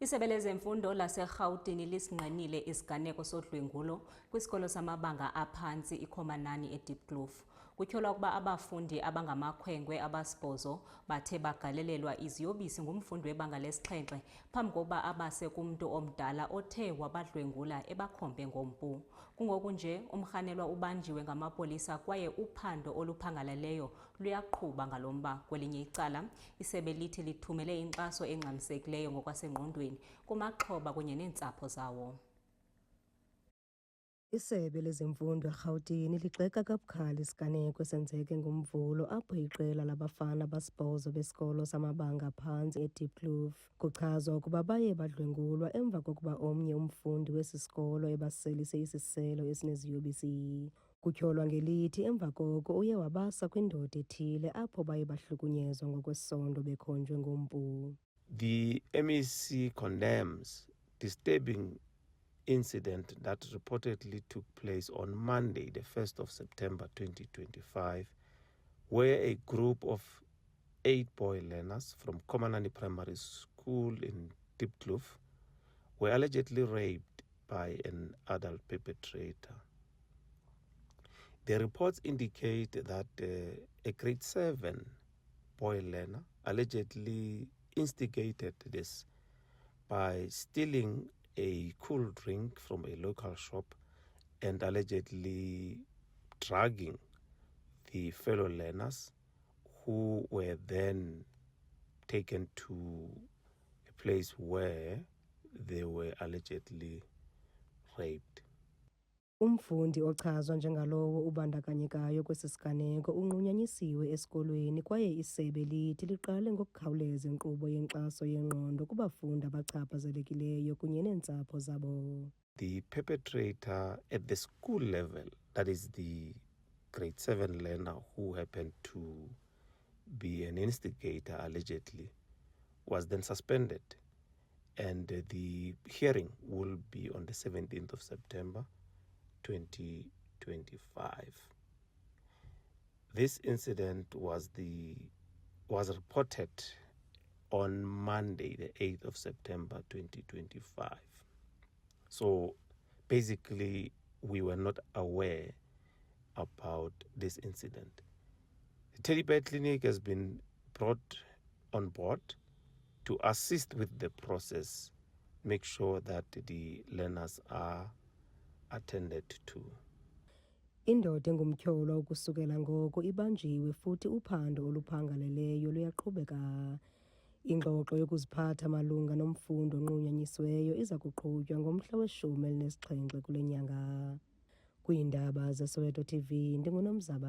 Isebe lezemfundo laseGauteng lisinqenile isiganeko sodlwengulo kwisikolo samabanga aphansi iKhomanani eDiepkloof. Kutyholwa ukuba abafundi abangamakhwenkwe abasibhozo bathe bagalelelwa iziyobisi ngumfundi webanga lesi-7 phambi kokuba abase kumntu omdala othe wabadlwengula ebakhombe ngompu. Kungoku nje umrhanelwa ubanjiwe ngamapolisa kwaye uphando oluphangaleleyo luyaqhuba ngalo mba. Kwelinye icala, isebe lithi lithumele inkxaso engxamisekileyo ngokwasengqondweni kumaxhoba kunye neentsapho zawo. Isebe lezemfundo eGauteng ligxeka kabukhali isiganeko esenzeke ngoMvulo apho iqela labafana abasibhozo besikolo samabanga aphantsi eDiepkloof kuchazwa ukuba baye badlwengulwa emva kokuba omnye umfundi wesi sikolo ebaselise isiselo esineziyobisi. Kutyholwa ngelithi emva koko uye wabasa kwindoda ethile apho baye bahlukunyezwa ngokwesondo bekhonjwe ngompu. The MEC condemns disturbing incident that reportedly took place on Monday, the 1st of September 2025, where a group of 8 boy learners from Khomanani Primary School in Diepkloof were allegedly raped by an adult perpetrator. The reports indicate that a grade 7 boy learner allegedly instigated this by stealing a cool drink from a local shop and allegedly drugging the fellow learners, who were then taken to a place where they were allegedly raped. Umfundi ochazwa njengalowo ubandakanyekayo kwesi siganeko unqunyanyisiwe esikolweni kwaye isebe lithi liqale ngokukhawuleza inkqubo yenkxaso yengqondo kubafundi abachaphazelekileyo kunye neentsapho zabo. The perpetrator at the school level, that is the grade 7 learner who happened to be an instigator allegedly, was then suspended, and the hearing will be on the 17th of September 2025. This incident was reported on Monday, the 8th of September 2025. So basically, we were not aware about this incident. The Teddy Bear Clinic has been brought on board to assist with the process, make sure that the learners are attended to. Indoda engumtyholwa ukusukela ngoko ibanjiwe futhi uphando oluphangaleleyo luyaqhubeka. Ingxoxo yokuziphatha malunga nomfundo onqunyanyisiweyo iza kuqhutywa ngomhla we-17 kule nyanga. Kwiindaba zeSoweto TV, ndinguNomzabalazo.